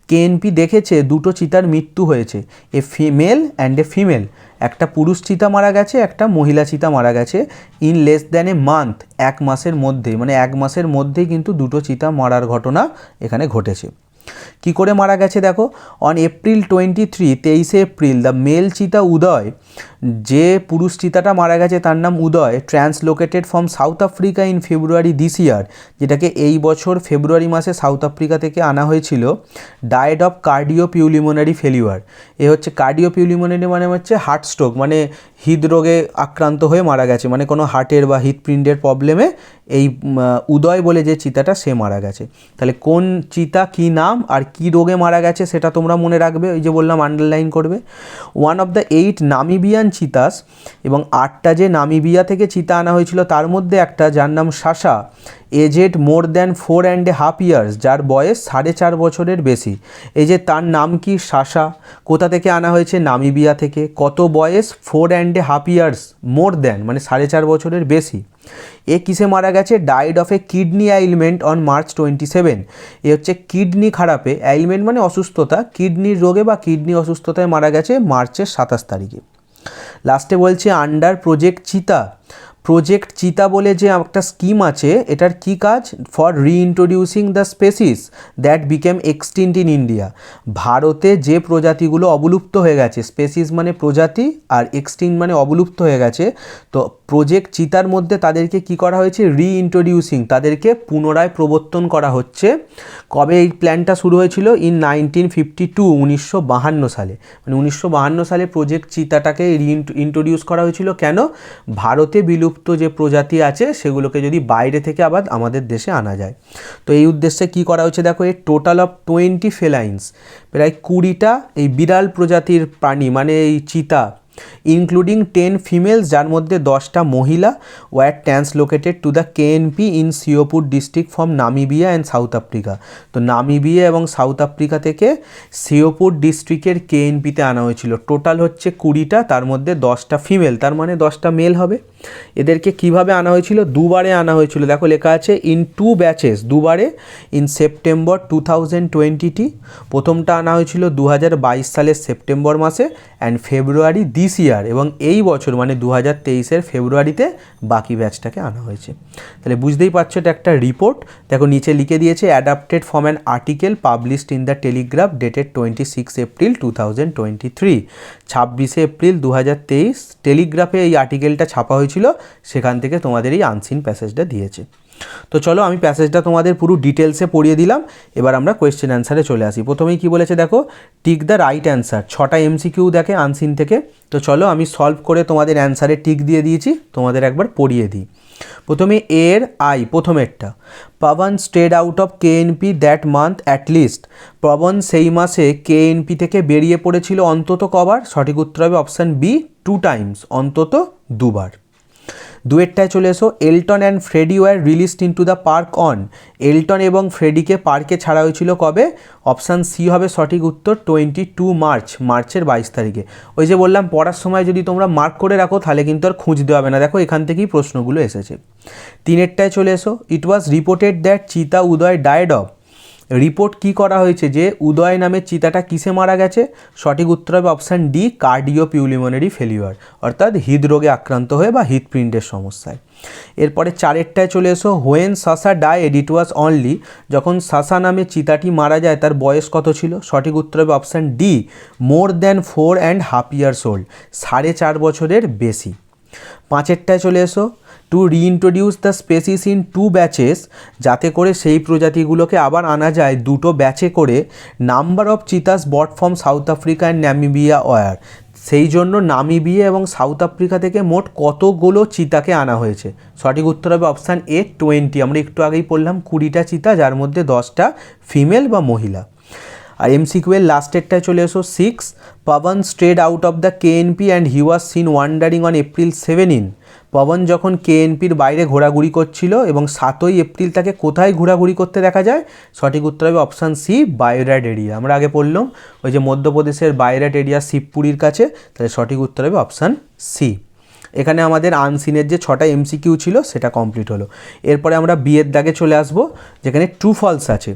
KNP দেখেছে দুটো চিতার মৃত্যু হয়েছে, a female and a female, একটা পুরুষ চিতা মারা গেছে, একটা মহিলা চিতা মারা গেছে, in less than a month, 1 মাসের মধ্যে, মানে 1 মাসের মধ্যেই কিন্তু দুটো চিতা মারার ঘটনা এখানে ঘটেছে। কি করে মারা গেছে দেখো, অন এপ্রিল 23, 23শে এপ্রিল, দ্য মেল চিতা উদয়, যে পুরুষ চিতাটা মারা গেছে তার নাম Uday, translocated from South Africa in February this year, যেটাকে এই বছর ফেব্রুয়ারি মাসে সাউথ আফ্রিকা থেকে আনা হয়েছিল, ডায়েড অফ কার্ডিওপিউলিমোনারি ফেলিওয়ার। এ হচ্ছে কার্ডিওপিউলিমোনারি মানে হচ্ছে হার্ট স্ট্রোক, মানে হৃদরোগে আক্রান্ত হয়ে মারা গেছে, মানে কোনো হার্টের বা হৃদপিণ্ডের প্রবলেমে এই উদয় বলে যে চিতাটা সে মারা গেছে। তাহলে কোন চিতা কী নাম আর কি রোগে মারা গেছে সেটা তোমরা মনে রাখবে, ওই যে বললাম আন্ডারলাইন করবে। 1 অফ দ্য 8 নামিবিয়ান চিতাস, এবং 8টা যে নামিবিয়া থেকে চিতা আনা হয়েছিল তার মধ্যে একটা যার নাম Sasha, aged more than 4.5 years, যার বয়স 4.5 বছরের বেশি। এই যে তার নাম কি সাশা, কোথা থেকে আনা হয়েছে, নামিবিয়া থেকে, কত বয়স, 4.5 ইয়ার্স, মোর দ্যান মানে 4.5 বছরের বেশি। এ কিসে মারা গেছে, died of a kidney ailment on March 27। এ হচ্ছে কিডনি খারাপে, অ্যাইলমেন্ট মানে অসুস্থতা, কিডনির রোগে বা কিডনি অসুস্থতায় মারা গেছে মার্চের 27 তারিখে। লাস্টে বলছে আন্ডার প্রজেক্ট চিতা। প্রজেক্ট চিতা বলে যে একটা স্কিম আছে, এটার কি কাজ, for reintroducing the species that became extinct in India. ভারতে যে প্রজাতিগুলো অবলুপ্ত হয়ে গেছে, স্পেসিস মানে প্রজাতি আর এক্সটিন্ট মানে অবলুপ্ত হয়ে গেছে, তো প্রজেক্ট চিতার মধ্যে তাদেরকে কি করা হয়েছে, রিইন্ট্রোডিউসিং, তাদেরকে পুনরায় প্রবর্তন করা হচ্ছে। কবে এই প্ল্যানটা শুরু হয়েছিল, ইন 1952, 1952 সালে, মানে 1952 সালে প্রজেক্ট চিতাটাকে ইন্ট্রোডিউস করা হয়েছিল। কেন, ভারতে বিলুপ্ত যে প্রজাতি আছে সেগুলোকে যদি বাইরে থেকে আবার আমাদের দেশে আনা যায়, তো এই উদ্দেশ্যে কি করা হয়েছে দেখো, এই টোটাল অফ 20 ফেলাইন্স, প্রায় 20টা এই বিড়াল প্রজাতির প্রাণী মানে এই চিতা, ইনক্লুডিং 10 ফিমেলস, যার মধ্যে 10টা মহিলা, were translocated to the KNP in Sheopur district from Namibia and South Africa. তো নামিবিয়া এবং সাউথ আফ্রিকা থেকে সিওপুর ডিস্ট্রিক্টের কেএনপিতে আনা হয়েছিল। টোটাল হচ্ছে 20টা, তার মধ্যে 10টা ফিমেল, তার মানে 10টা মেল হবে। এদেরকে কিভাবে আনা হয়েছিল, দুবারে আনা হয়েছিল, দেখো লেখা আছে ইন 2 ব্যাচেস, দুবারে, ইন সেপ্টেম্বর 2020, প্রথমটা আনা হয়েছিল 2022 সালের সেপ্টেম্বর মাসে, অ্যান্ড ফেব্রুয়ারি দিস ইয়ার, এবং এই বছর মানে 2023-এর ফেব্রুয়ারিতে বাকি ব্যাচটাকে আনা হয়েছে। তাহলে বুঝতেই পারছো এটা একটা রিপোর্ট। দেখো নিচে লিখে দিয়েছে adapted from an article published in the Telegraph dated 26 April 2023। 26শে এপ্রিল 2023 টেলিগ্রাফে এই আর্টিকেলটা ছাপা হয়েছিল, সেখান থেকে তোমাদের এই আনসিন প্যাসেজটা দিয়েছে। তো চলো আমি প্যাসেজটা তোমাদের পুরো ডিটেলসে পড়িয়ে দিলাম, এবার আমরা কোয়েশ্চেন অ্যান্সারে চলে আসি। প্রথমেই কি বলেছে দেখো, টিক দ্য রাইট অ্যান্সার, 6টা এমসিকিউ দেখে আনসিন থেকে। তো চলো আমি সলভ করে তোমাদের অ্যান্সারে টিক দিয়ে দিয়েছি, তোমাদের একবার পড়িয়ে দিই। প্রথমে এর আই, প্রথমেরটা, Pawan stayed out of KNP that month at least. Pawan সেই মাসে কেএনপি থেকে বেরিয়ে পড়েছিল অন্তত কবার, সঠিক উত্তর হবে অপশান বি, 2 টাইমস, অন্তত 2 বার। 2এরটায় চলে এসো, Elton and Freddie were released into the park on. এলটন এবং ফ্রেডিকে পার্কে ছাড়া হয়েছিল কবে, অপশান সি হবে সঠিক উত্তর 22 মার্চ, মার্চের 22 তারিখে। ওই যে বললাম পড়ার সময় যদি তোমরা মার্ক করে রাখো তাহলে কিন্তু আর খুঁজতে হবে না, দেখো এখান থেকেই প্রশ্নগুলো এসেছে। 3এরটায় চলে এসো, ইট ওয়াজ রিপোর্টেড দ্যাট চিতা উদয় ডায়েড অফ। রিপোর্ট কি করা হয়েছে যে উদয় নামের চিতাটা কিসে মারা গেছে? সঠিক উত্তর হবে অপশান ডি, কার্ডিওপিউলিমোনারি ফেলিওর, অর্থাৎ হৃদরোগে আক্রান্ত হয়ে বা হৃদপিণ্ডের সমস্যায়। এরপরে চারেরটায় চলে এসো, হোয়েন সাসা ডায়েড ইট ওয়াজ অনলি, যখন সাসা নামে চিতাটি মারা যায় তার বয়স কত ছিল? সঠিক উত্তর হবে option D, more than 4.5 years old, 4.5 বছরের বেশি। পাঁচেরটায় চলে এসো, to reintroduce the species in 2 batches, যাতে করে সেই প্রজাতিগুলোকে আবার আনা যায় 2টো ব্যাচে করে, number of cheetahs bought from South Africa and Namibia were, সেই জন্য নামিবিয়া এবং সাউথ আফ্রিকা থেকে মোট কতগুলো চিতাকে আনা হয়েছে? সঠিক উত্তর হবে অপশান এ, 20। আমরা একটু আগেই পড়লাম 20টা চিতা, যার মধ্যে 10টা ফিমেল বা মহিলা। আর এমসিকিউ এর লাস্টেরটায় চলে এসো, 6, Pawan strayed out of the KNP and he was seen wandering on April 17। Pawan যখন কেএনপির বাইরে ঘোরাঘুরি করছিল এবং 7ই এপ্রিল তাকে কোথায় ঘোরাঘুরি করতে দেখা যায়? সঠিক উত্তর হবে অপশান সি, বায়রাট এরিয়া। আমরা আগে পড়লাম ওই যে মধ্যপ্রদেশের বায়রাট এরিয়া শিবপুরীর কাছে, তাহলে সঠিক উত্তর হবে অপশান সি। এখানে আমাদের আনসিনের যে 6টা এমসিকিউ ছিল সেটা কমপ্লিট হলো। এরপরে আমরা বিয়ের দাগে চলে আসবো, যেখানে ট্রু ফলস আছে।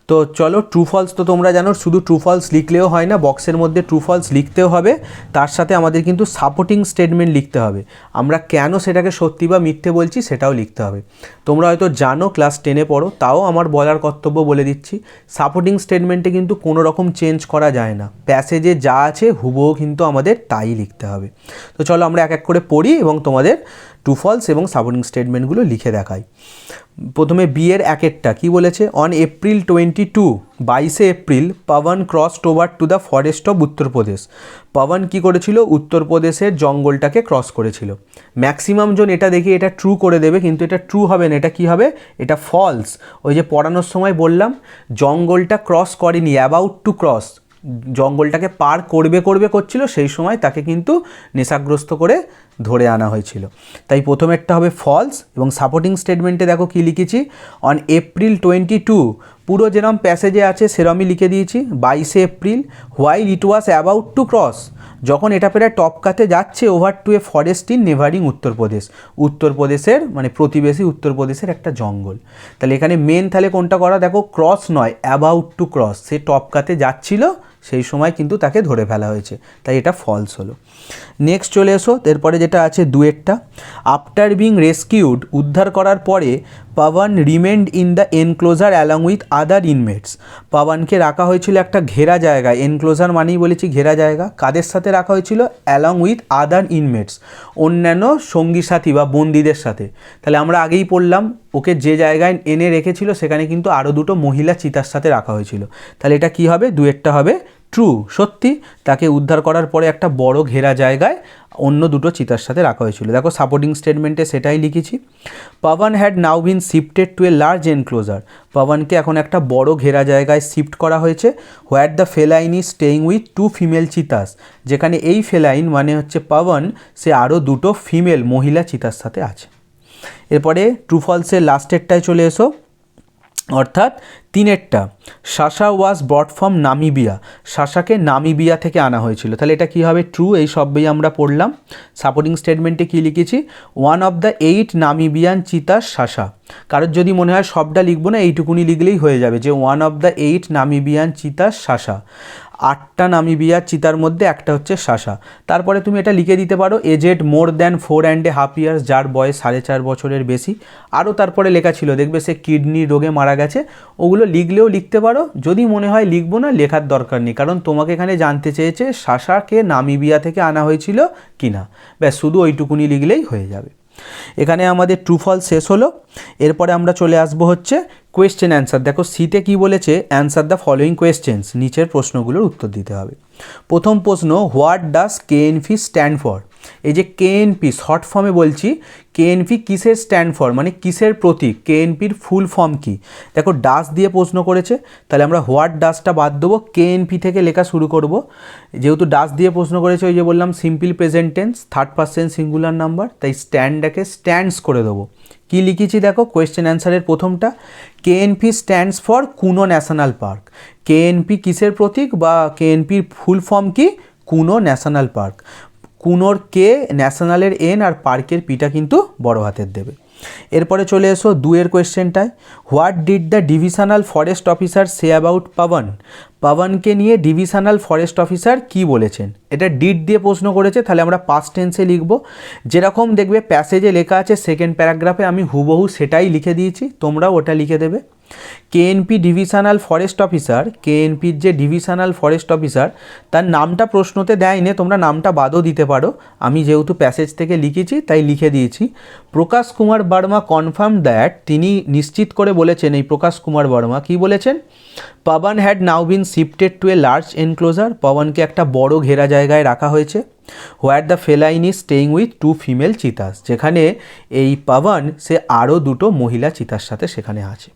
তো চলো, ট্রু ফলস তো তোমরা জানো, শুধু ট্রু ফলস লিখলেও হয় না, বক্সের মধ্যে ট্রু ফলস লিখতেও হবে, তার সাথে আমাদের কিন্তু সাপোর্টিং স্টেটমেন্ট লিখতে হবে। আমরা কেন সেটাকে সত্যি বা মিথ্যে বলছি সেটাও লিখতে হবে। তোমরা হয়তো জানো, ক্লাস 10-এ পড়ো, তাও আমার বলার কর্তব্য বলে দিচ্ছি, সাপোর্টিং স্টেটমেন্টে কিন্তু কোনো রকম চেঞ্জ করা যায় না, প্যাসেজে যা আছে হুবহু কিন্তু আমাদের তাই লিখতে হবে। তো চলো আমরা এক এক করে পড়ি এবং তোমাদের ট্রু ফলস এবং সাপোর্টিং স্টেটমেন্টগুলো লিখে দেখাই। প্রথমে বিয়ের একেরটা কি বলেছে? অন April 22, 22শে April, Pawan crossed over to the forest of Uttar Pradesh. Pawan কি করেছিল? উত্তরপ্রদেশের জঙ্গলটাকে ক্রস করেছিল। ম্যাক্সিমাম জন এটা দেখে এটা ট্রু করে দেবে, কিন্তু এটা ট্রু হবে না, এটা কি হবে? এটা ফলস। ওই যে পড়ানোর সময় বললাম, জঙ্গলটা ক্রস করেনি, অ্যাবাউট টু ক্রস, জঙ্গলটাকে পার করবে করছিল, সেই সময় তাকে কিন্তু নেশাগ্রস্ত করে ধরে আনা হয়েছিল। তাই প্রথমেরটা হবে ফলস। এবং সাপোর্টিং স্টেটমেন্টে দেখো কি লিখেছি, অন April 22, পুরো যেরকম প্যাসেজে আছে সেরমই লিখে দিয়েছি, 22শে April, while it was about to cross, যখন এটা প্রায় টপকাতে যাচ্ছে, over to a forest in neighbouring Uttar Pradesh, উত্তরপ্রদেশের মানে প্রতিবেশী উত্তরপ্রদেশের একটা জঙ্গল। তাহলে এখানে মেন তাহলে কোনটা করা? দেখো, ক্রস নয়, অ্যাবাউট টু ক্রস, সে টপকাতে যাচ্ছিল সেই সময় কিন্তু তাকে ধরে ফেলা হয়েছে, তাই এটা ফলস হলো। নেক্সট চলে এসো, এরপরে যেটা আছে দুয়েরটা, আফটার বিং রেস্কিউড, উদ্ধার করার পরে, Pawan remained in the enclosure along with other inmates, পবনকে রাখা হয়েছিল একটা ঘেরা জায়গায়, এনক্লোজার মানেই বলেছি ঘেরা জায়গা, কাদের সাথে রাখা হয়েছিল? অ্যালং উইথ আদার ইনমেটস, অন্যান্য সঙ্গী সাথী বা বন্দীদের সাথে। তাহলে আমরা আগেই পড়লাম, ওকে যে জায়গায় এনে রেখেছিল সেখানে কিন্তু আরও 2টো মহিলা চিতার সাথে রাখা হয়েছিল। তাহলে এটা কি হবে? দুয়েরটা হবে ট্রু, সত্যি, তাকে উদ্ধার করার পরে একটা বড় ঘেরা জায়গায় অন্য 2টো চিতার সাথে রাখা হয়েছিল। দেখো সাপোর্টিং স্টেটমেন্টে সেটাই লিখেছি। Pawan had now been shifted to a large enclosure, পবনকে এখন একটা বড় ঘেরা জায়গায় শিফট করা হয়েছে, where the feline is staying with 2 female cheetahs, যেখানে এই ফেলাইন মানে হচ্ছে পবন, সে আরও 2টো ফিমেল মহিলা চিতার সাথে আছে। এরপরে ট্রু ফলসের লাস্টেরটায় চলে এসো, অর্থাৎ 3এরটা, সাসা ওয়াজ ব্রট ফ্রম নামিবিয়া, সাসাকে নামিবিয়া থেকে আনা হয়েছিল। তাহলে এটা কী হবে? ট্রু। এই সবই আমরা পড়লাম। সাপোর্টিং স্টেটমেন্টে কী লিখেছি? 1 of the 8 নামিবিয়ান চিতাস সাসা। কারোর যদি মনে হয় সবটা লিখবো না, এইটুকুনি লিখলেই হয়ে যাবে যে 1 of the 8 নামিবিয়ান চিতাস সাসা, 8টা নামিবিয়ার চিতার মধ্যে একটা হচ্ছে সাসা। তারপরে তুমি এটা লিখে দিতে পারো, এজেড মোর দ্যান 4.5 years, যার বয়স 4.5 বছরের বেশি। আরও তারপরে লেখা ছিল, দেখবে সে কিডনি রোগে মারা গেছে, ওগুলো লিখলেও লিখতে পারো। যদি মনে হয় লিখবো না, লেখার দরকার নেই, কারণ তোমাকে এখানে জানতে চেয়েছে সাসাকে নামিবিয়া থেকে আনা হয়েছিল কি না, ব্যাস শুধু ওইটুকুনি লিখলেই হয়ে যাবে। এখানে আমাদের ট্রু ফলস শেষ হলো। এরপরে আমরা চলে আসবো হচ্ছে কোয়েশ্চেন অ্যান্সার। দেখো সিতে কি বলেছে? অ্যান্সার দ্য ফলোয়িং কোয়েশ্চেন্স, নিচের প্রশ্নগুলোর উত্তর দিতে হবে। প্রথম প্রশ্ন, what does KNP stand for? এই যে কেএনপি শর্ট ফর্মে বলছি, কেএনপি কিসের স্ট্যান্ড ফর, মানে কিসের প্রতীক, কেএনপির ফুল ফর্ম কি? দেখো ডাস দিয়ে প্রশ্ন করেছে, তাহলে আমরা হোয়াট ডাসটা বাদ দেবো, কেএনপি থেকে লেখা শুরু করব। যেহেতু ডাস দিয়ে প্রশ্ন করেছে, ওই যে বললাম simple present tense, 3rd person singular number, তাই স্ট্যান্ডটাকে স্ট্যান্ডস করে দেবো। কি লিখেছি দেখো কোয়েশ্চেন অ্যান্সারের প্রথমটা, কেএনপি স্ট্যান্ডস ফর কুনো ন্যাশনাল পার্ক। কেএনপি কিসের প্রতীক বা কেএনপির ফুল ফর্ম কি? কুনো ন্যাশনাল পার্ক। কুনোর কে, ন্যাশনালের এন আর পার্কের পিটা কিন্তু বড় হাতের দেবে। এরপরে চলে এসো 2 কোয়েশ্চেনটায়, what did the divisional forest officer say about Pawan? পাবনকে নিয়ে ডিভিশনাল ফরেস্ট অফিসার কি বলেছেন? এটা ডিড দিয়ে প্রশ্ন করেছে, তাহলে আমরা পাস্ট টেন্সে লিখব। যেরকম দেখবে প্যাসেজে লেখা আছে সেকেন্ড প্যারাগ্রাফে আমি হুবহু সেটাই লিখে দিয়েছি, তোমরাও ওটা লিখে দেবে। কেএনপি ডিভিশনাল ফরেস্ট অফিসার, কেএনপির যে ডিভিশনাল ফরেস্ট অফিসার তার নামটা প্রশ্নতে দেয়নি, তোমরা নামটা বাদও দিতে পারো, আমি যেহেতু প্যাসেজ থেকে লিখেছি তাই লিখে দিয়েছি। প্রকাশ কুমার বর্মা কনফার্ম দ্যাট, তিনি নিশ্চিত করে বলেছেন, এই প্রকাশ কুমার বর্মা কি বলেছেন? Pawan had now been shifted to a large enclosure, পাবনকে একটা বড় ঘেরা জায়গায় রাখা হয়েছে। Where the feline is staying with 2 female cheetahs, যেখানে এই পাবন সে আরও 2টো মহিলা চিতার সাথে সেখানে আছে।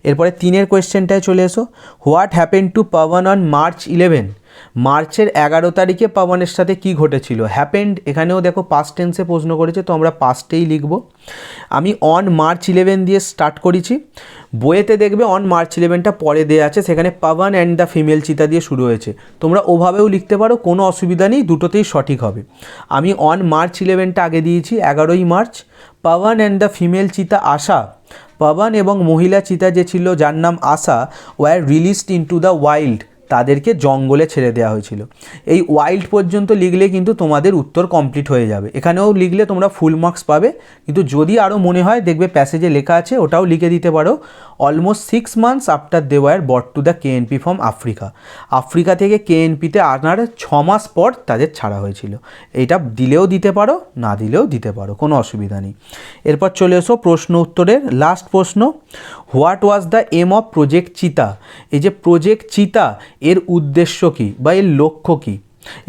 এরপরে 3 কোয়েশ্চেনটায় চলে এসো, what happen to Pavan on March 11? মার্চের 11 তারিখে পাবনের সাথে কি ঘটেছিল? হ্যাপেন্ড, এখানেও দেখো পাস্ট টেন্সে প্রশ্ন করেছে, তো আমরা পাস্টেই লিখব। আমি অন মার্চ 11 দিয়ে স্টার্ট করেছি, বইয়েতে দেখবে অন মার্চ 11টা পরে দেওয়া আছে, সেখানে পাবন অ্যান্ড দ্য ফিমেল চিতা দিয়ে শুরু হয়েছে, তোমরা ওভাবেও লিখতে পারো, কোনো অসুবিধা নেই, দুটোতেই সঠিক হবে। আমি অন মার্চ 11টা আগে দিয়েছি, 11ই মার্চ। Pawan and the female cheetah Asha, পাবন এবং মহিলা চিতা যে ছিল যার নাম Asha, were released into the wild, তাদেরকে জঙ্গলে ছেড়ে দেওয়া হয়েছিল। এই ওয়াইল্ড পর্যন্ত লিখলে কিন্তু তোমাদের উত্তর কমপ্লিট হয়ে যাবে, এখানেও লিখলে তোমরা ফুল মার্কস পাবে, কিন্তু যদি আরও মনে হয় দেখবে প্যাসেজে লেখা আছে ওটাও লিখে দিতে পারো। Almost 6 months after they were brought to the KNP from Africa, Africa থেকে কেএনপিতে আনার 6 মাস পর তাদের ছাড়া হয়েছিল। এইটা দিলেও দিতে পারো, না দিলেও দিতে পারো, কোনো অসুবিধা নেই। এরপর চলে এসো প্রশ্ন উত্তরের লাস্ট প্রশ্ন, what was the aim of project cheetah? এই যে প্রজেক্ট চিতা এর উদ্দেশ্য কী বা এর লক্ষ্য কী?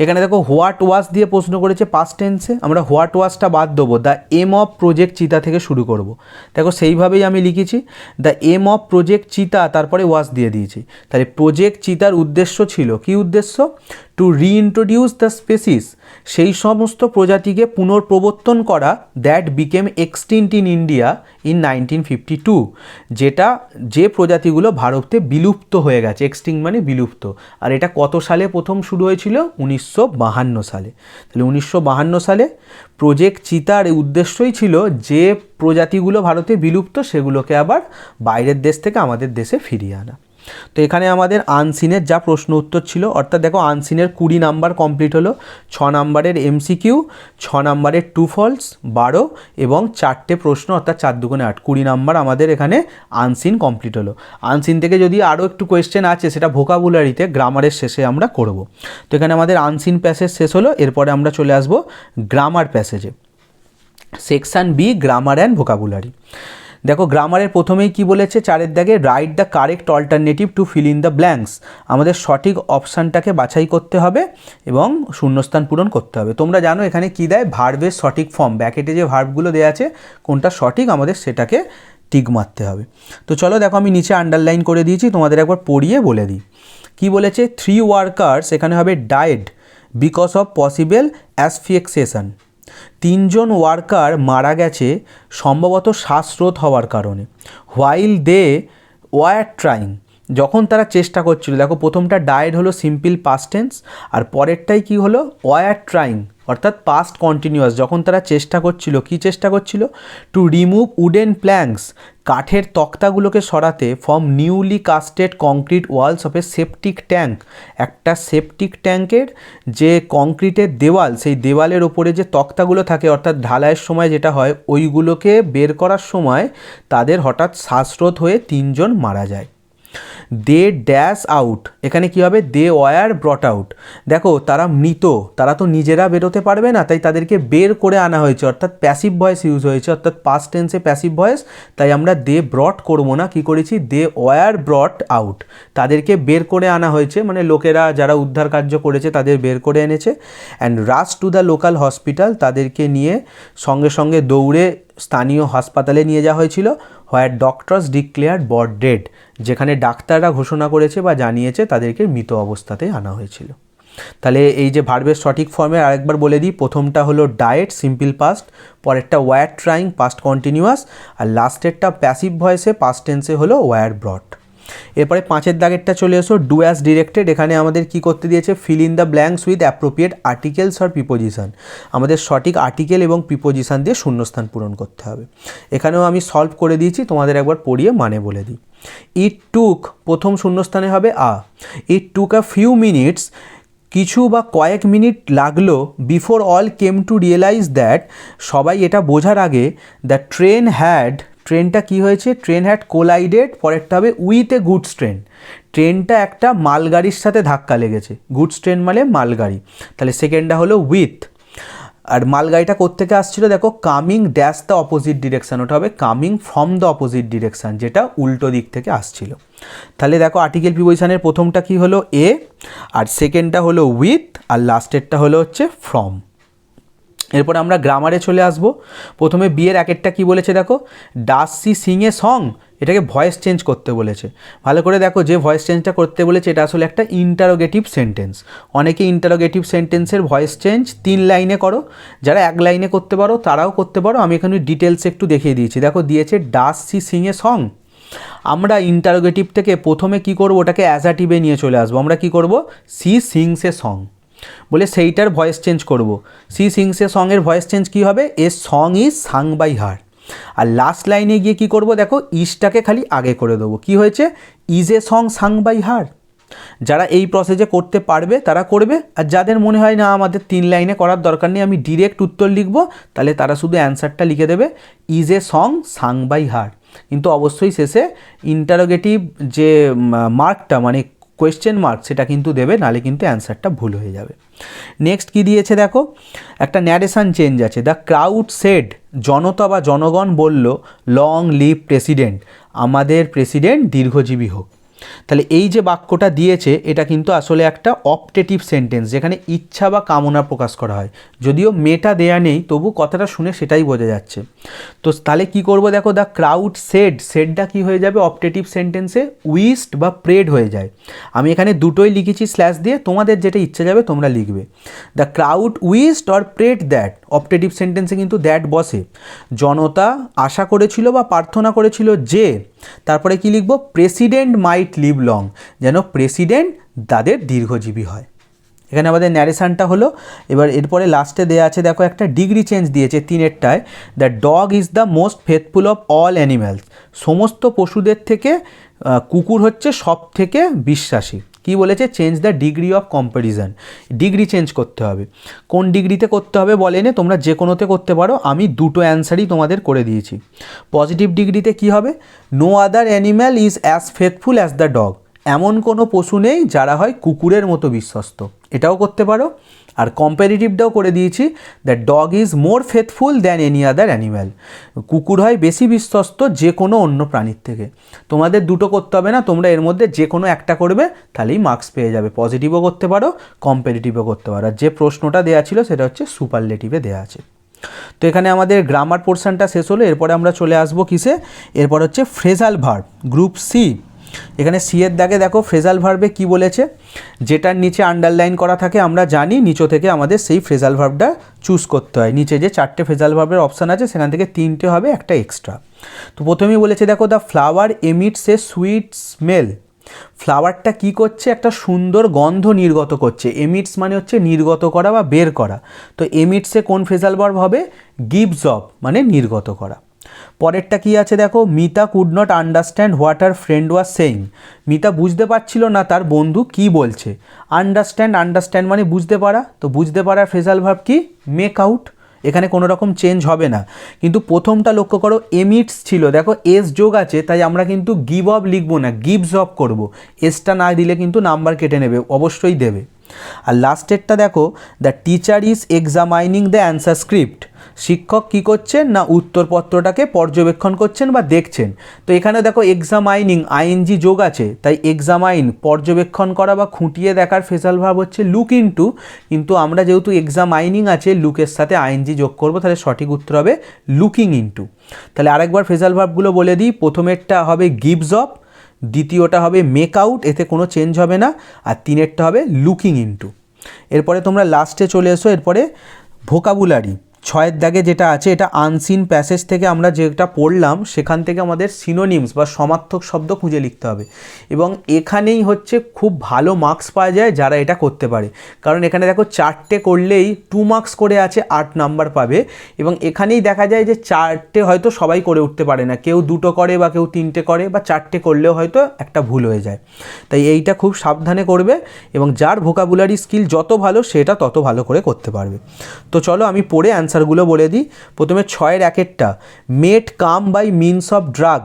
এখানে দেখো হোয়াট ওয়াজ দিয়ে প্রশ্ন করেছে পাস্ট টেন্সে, আমরা হোয়াট ওয়াজটা বাদ দেবো, দ্য এম অফ প্রজেক্ট চিতা থেকে শুরু করব। দেখো সেইভাবেই আমি লিখেছি, দ্য এম অফ প্রজেক্ট চিতা, তারপরে ওয়াজ দিয়ে দিয়েছি। তাহলে প্রজেক্ট চিতার উদ্দেশ্য ছিল, কি উদ্দেশ্য? টু রিইন্ট্রোডিউস দ্য স্পেসিস, সেই সমস্ত প্রজাতিকে পুনর্প্রবর্তন করা, that became extinct in India in 1952, যে প্রজাতিগুলো ভারতে বিলুপ্ত হয়ে গেছে, এক্সটিংক্ট মানে বিলুপ্ত। আর এটা কত সালে প্রথম শুরু হয়েছিল? 1952 সালে। তাহলে 1952 সালে প্রজেক্ট চিতার উদ্দেশ্যই ছিল যে প্রজাতিগুলো ভারতে বিলুপ্ত সেগুলোকে আবার বাইরের দেশ থেকে আমাদের দেশে ফিরিয়ে আনা। তো এখানে আমাদের আনসিনের যা প্রশ্ন উত্তর ছিল, অর্থাৎ দেখো আনসিনের 20 নাম্বার কমপ্লিট হলো, 6 নাম্বারের এমসিকিউ, 6 নাম্বারের ট্রু ফলস 12 এবং 4টে প্রশ্ন, অর্থাৎ 4 দুগুণে 8, 20 নাম্বার আমাদের এখানে আনসিন কমপ্লিট হলো। আনসিন থেকে যদি আরও একটু কোয়েশ্চেন আছে সেটা ভোকাবুলারিতে গ্রামারের শেষে আমরা করব। তো এখানে আমাদের আনসিন প্যাসেজ শেষ হলো, এরপরে আমরা চলে আসবো গ্রামার প্যাসেজে। Section B, grammar and vocabulary. দেখো গ্রামারের প্রথমেই কি বলেছে, 4 দাগে, write the correct alternative to fill in the blanks, আমাদের সঠিক অপশানটাকে বাছাই করতে হবে এবং শূন্যস্থান পূরণ করতে হবে। তোমরা জানো এখানে কি দেয়, ভার্বের সঠিক ফর্ম, ব্যাকেটে যে ভার্বগুলো দেওয়া আছে কোনটা সঠিক আমাদের সেটাকে টিক মারতে হবে। তো চলো দেখো আমি নিচে আন্ডারলাইন করে দিয়েছি, তোমাদের একবার পড়িয়ে বলে দিই। কি বলেছে, 3 ওয়ার্কার্স, এখানে হবে died because of possible asphyxiation, 3 জন ওয়ার্কার মারা গেছে সম্ভবত শ্বাসরোধ হওয়ার কারণে। হোয়াইল দে ওয়ার ট্রাইং, যখন তারা চেষ্টা করছিল, দেখো প্রথমটা ডায়েড হলো সিম্পল পাস্ট টেন্স, আর পরেরটাই কি হলো, ওয়ার ট্রাইং, অর্থাৎ পাস্ট কন্টিনিউয়াস, যখন তারা চেষ্টা করছিল, কি চেষ্টা করছিল? টু রিমুভ উডেন প্ল্যাঙ্কস, কাঠের তক্তাগুলোকে সরাতে, from newly custard concrete walls of A septic tank, একটা সেপটিক ট্যাঙ্কের যে কংক্রিটের দেওয়াল, সেই দেওয়ালের ওপরে যে তক্তাগুলো থাকে, অর্থাৎ ঢালাইয়ের সময় যেটা হয়, ওইগুলোকে বের করার সময় তাদের হঠাৎ শ্বাসরোধ হয়ে 3 জন মারা যায়। দে ড্যাশ আউট, এখানে কী হবে, দে ওয়ার ব্রট আউট, দেখো তারা মৃত, তারা তো নিজেরা বেরোতে পারবে না, তাই তাদেরকে বের করে আনা হয়েছে, অর্থাৎ প্যাসিভ ভয়েস ইউজ হয়েছে, অর্থাৎ পাস্ট টেন্সে প্যাসিভ ভয়েস, তাই আমরা দে ব্রট করবো না, কি করেছি, দে ওয়ার ব্রট আউট, তাদেরকে বের করে আনা হয়েছে, মানে লোকেরা যারা উদ্ধার কার্য করেছে তাদের বের করে এনেছে। And rush to the local hospital, তাদেরকে নিয়ে সঙ্গে সঙ্গে দৌড়ে স্থানীয় হাসপাতালে নিয়ে যাওয়া হয়েছিল। হোয়ার ডক্টরস ডিক্লেয়ার্ড বট ডেড, যেখানে ডাক্তাররা ঘোষণা করেছে বা জানিয়েছে তাদেরকে মৃত অবস্থাতেই আনা হয়েছিল। তাহলে এই যে ভার্বের সঠিক ফর্মে আরেকবার বলে দিই, প্রথমটা হলো ডায়েট সিম্পল পাস্ট, পরেরটা ওয়ার ট্রাইং পাস্ট কন্টিনিউয়াস, আর লাস্টেরটা প্যাসিভ ভয়েসে পাস্ট টেন্সে হলো ওয়ার ব্রট। এরপরে 5-এর দাগেরটা চলে এসো, ডু অ্যাজ ডিরেক্টেড। এখানে আমাদের কি করতে দিয়েছে, feel in the blanks with appropriate articles or preposition. আমাদের সঠিক আর্টিকেল এবং প্রিপোজিশন দিয়ে শূন্যস্থান পূরণ করতে হবে। এখানেও আমি সলভ করে দিয়েছি, তোমাদের একবার পড়িয়ে মানে বলে দিই। ইট টুক, প্রথম শূন্যস্থানে হবে আ। ইট টুক আ ফিউ মিনিটস, কিছু বা কয়েক মিনিট লাগলো, before all came to realise that, সবাই এটা বোঝার আগে, দ্য ট্রেন হ্যাড, ট্রেনটা কি হয়েছে, ট্রেন হ্যাড কোলাইডেড, পরেরটা হবে উইথ এ গুডস ট্রেন। ট্রেনটা একটা মালগাড়ির সাথে ধাক্কা লেগেছে, গুডস ট্রেন মানে মালগাড়ি, তাহলে সেকেন্ডটা হলো উইথ। আর মালগাড়িটা কোত্থেকে আসছিল, দেখো coming dash the opposite direction, ওটা হবে coming from the opposite direction, যেটা উল্টো দিক থেকে আসছিল। তাহলে দেখো আর্টিকেল প্রিপোজিশনের প্রথমটা কি হলো এ, আর সেকেন্ডটা হলো উইথ, আর লাস্টেরটা হলো হচ্ছে ফ্রম। এরপর আমরা গ্রামারে চলে আসব। প্রথমে বিয়ের একেরটা কি বলেছে দেখো, ডাস সি সিং এ সং, এটাকে ভয়েস চেঞ্জ করতে বলেছে। ভালো করে দেখো, যে ভয়েস চেঞ্জটা করতে বলেছে এটা আসলে একটা ইন্টারোগেটিভ সেন্টেন্স। অনেকে ইন্টারোগেটিভ সেন্টেন্সের ভয়েস চেঞ্জ 3 লাইনে করো, যারা 1 লাইনে করতে পারো তারাও করতে পারো। আমি এখানে ডিটেলস একটু দেখিয়ে দিয়েছি। দেখো দিয়েছে ডাস সি সিং এ সং, আমরা ইন্টারোগেটিভ থেকে প্রথমে কি করব, ওটাকে অ্যাজাটিভে নিয়ে চলে আসবো। আমরা কি করব, সি সিংস এ সং বলে সেইটার ভয়েস চেঞ্জ করব। সি সিংস এ সঙের ভয়েস চেঞ্জ কী হবে, a song is sung by her. আর লাস্ট লাইনে গিয়ে কি করব, দেখো ইজটাকে খালি আগে করে দেবো। কি হয়েছে, is a song sung by her. যারা এই প্রসেসে করতে পারবে তারা করবে, আর যাদের মনে হয় না আমাদের 3 লাইনে করার দরকার নেই, আমি ডিরেক্ট উত্তর লিখব, তাহলে তারা শুধু অ্যান্সারটা লিখে দেবে, is a song sung by her. কিন্তু অবশ্যই শেষে ইন্টারোগেটিভ যে মার্কটা মানে কোয়েশ্চেন মার্ক সেটা কিন্তু দেবে, নালে কিন্তু অ্যান্সারটা ভুল হয়ে যাবে। নেক্সট কি দিয়েছে দেখো, একটা ন্যারেশন চেঞ্জ আছে। দ্য ক্রাউড সেড, জনতা বা জনগণ বলল, লং লিভ প্রেসিডেন্ট, আমাদের প্রেসিডেন্ট দীর্ঘজীবী হোক। তাহলে এই যে বাক্যটা দিয়েছে এটা কিন্তু আসলে একটা অপটেটিভ সেন্টেন্স, যেখানে ইচ্ছা বা কামনা প্রকাশ করা হয়। যদিও মেটা দেয়া নেই, তবু কথাটা শুনে সেটাই বোঝা যাচ্ছে। তো তাহলে কি করব, দেখো দ্য ক্রাউড সেড, সেডটা কি হয়ে যাবে অপটেটিভ সেন্টেন্সে, উইশড বা প্রেড হয়ে যায়। আমি এখানে দুটোই লিখেছি স্ল্যাশ দিয়ে, তোমাদের যেটা ইচ্ছা যাবে তোমরা লিখবে। The crowd wished or prayed that, optative সেন্টেন্সে কিন্তু দ্যাট বসে। জনতা আশা করেছিল বা প্রার্থনা করেছিল যে, তারপরে কি লিখব, প্রেসিডেন্ট মাইট লিভ লং, যেন প্রেসিডেন্ট তাদের দীর্ঘজীবী হয়। এখানে আমাদের ন্যারেশনটা হলো। এবার এরপরে লাস্টে দেওয়া আছে দেখো একটা ডিগ্রি চেঞ্জ দিয়েছে 3-এরটায়, the dog is the most faithful of all animals, সমস্ত পশুদের থেকে কুকুর হচ্ছে সব থেকে বিশ্বাসী। কি বলেছে, change the degree of comparison, degree change করতে হবে। কোন ডিগ্রিতে করতে হবে বলেনি, তোমরা যে কোনোতে করতে পারো, আমি দুটো অ্যান্সারই তোমাদের করে দিয়েছি। পজিটিভ ডিগ্রিতে কি হবে, no other animal is as faithful as the dog, এমন কোনো পশু নেই যারা হয় কুকুরের মতো বিশ্বস্ত, এটাও করতে পারো। আর কম্পারেটিভটাও করে দিয়েছি, the dog is more faithful than any other animal, কুকুর হয় বেশি বিশ্বস্ত যে কোনো অন্য প্রাণীর থেকে। তোমাদের দুটো করতে হবে না, তোমরা এর মধ্যে যে কোনো একটা করবে, তাহলেই মার্কস পেয়ে যাবে। পজিটিভও করতে পারো, কম্পারেটিভও করতে পারো। আর যে প্রশ্নটা দেওয়া ছিল সেটা হচ্ছে সুপারলেটিভে দেওয়া আছে। তো এখানে আমাদের গ্রামার পোর্শনটা শেষ হলো। এরপরে আমরা চলে আসবো কিসে, এরপর হচ্ছে ফ্রেজাল ভার্ব, গ্রুপ সি। এখানে সি এর দাগে দেখো ফ্রেজাল ভার্বে কি বলেছে, যেটার নিচে আন্ডারলাইন করা থাকে আমরা জানি, নিচে থেকে আমাদের সেই ফ্রেজাল ভার্বটা চুজ করতে হয়। নিচে যে 4টে ফ্রেজাল ভার্বের অপশান আছে সেখান থেকে 3টে হবে, একটা এক্সট্রা। তো প্রথমেই বলেছে দেখো, the flower emits a sweet smell, ফ্লাওয়ারটা কি করছে, একটা সুন্দর গন্ধ নির্গত করছে। এমিটস মানে হচ্ছে নির্গত করা বা বের করা। তো এমিটসে কোন ফ্রেজাল ভার্ব হবে, গিভস অফ মানে নির্গত করা। পরেরটা কি আছে দেখো, Mita could not understand what are friend was saying, Mita বুঝতে পারছিল না তার বন্ধু কি বলছে। আন্ডারস্ট্যান্ড, আন্ডারস্ট্যান্ড মানে বুঝতে পারা, তো বুঝতে পারার ফ্রেজাল ভার্ব কি, মেক আউট। এখানে কোনো রকম চেঞ্জ হবে না। কিন্তু প্রথমটা লক্ষ্য করো, এমিটস ছিল, দেখো এস যোগ আছে, তাই আমরা কিন্তু গিভ অফ লিখবো না, গিভস অফ করবো। এসটা না দিলে কিন্তু নাম্বার কেটে নেবে, অবশ্যই দেবে। আর লাস্টেরটা দেখো, the teacher is examining the answer script, শিক্ষক কী করছেন না উত্তরপত্রটাকে পর্যবেক্ষণ করছেন বা দেখছেন। তো এখানে দেখো এক্সামাইনিং আইএনজি যোগ আছে, তাই এক্সামাইন পর্যবেক্ষণ করা বা খুঁটিয়ে দেখার ফ্রেজাল ভার্ব হচ্ছে লুক ইনটু, কিন্তু আমরা যেহেতু এক্সামাইনিং আছে লুকের সাথে আইএনজি যোগ করব, তাহলে সঠিক উত্তর হবে লুকিং ইনটু। তাহলে আরেকবার ফ্রেজাল ভার্বগুলো বলে দিই, প্রথমেরটা হবে গিভস অফ, দ্বিতীয়টা হবে মেক আউট, এতে কোনো চেঞ্জ হবে না, আর 3এরটা হবে লুকিং ইনটু। এরপরে তোমরা লাস্টে চলে এসো, এরপরে ভোকাবুলারি। ছয়ের দাগে যেটা আছে এটা আনসিন প্যাসেজ থেকে আমরা যেটা পড়লাম সেখান থেকে আমাদের সিনোনিমস বা সমার্থক শব্দ খুঁজে লিখতে হবে, এবং এখানেই হচ্ছে খুব ভালো মার্কস পাওয়া যায় যারা এটা করতে পারে, কারণ এখানে দেখো 4টে করলেই 2 মার্কস করে আছে, 8 নাম্বার পাবে। এবং এখানেই দেখা যায় যে 4টে হয়তো সবাই করে উঠতে পারে না, কেউ 2টো করে বা কেউ 3টে করে বা 4টে করলেও হয়তো একটা ভুল হয়ে যায়। তাই এইটা খুব সাবধানে করবে, এবং যার ভোকাবুলারি স্কিল যত ভালো সেটা তত ভালো করে করতে পারবে। তো চলো আমি পড়ে অ্যান্সারগুলো বলে দিই। প্রথমে 6-এর 1-এরটা, made calm by means of drug,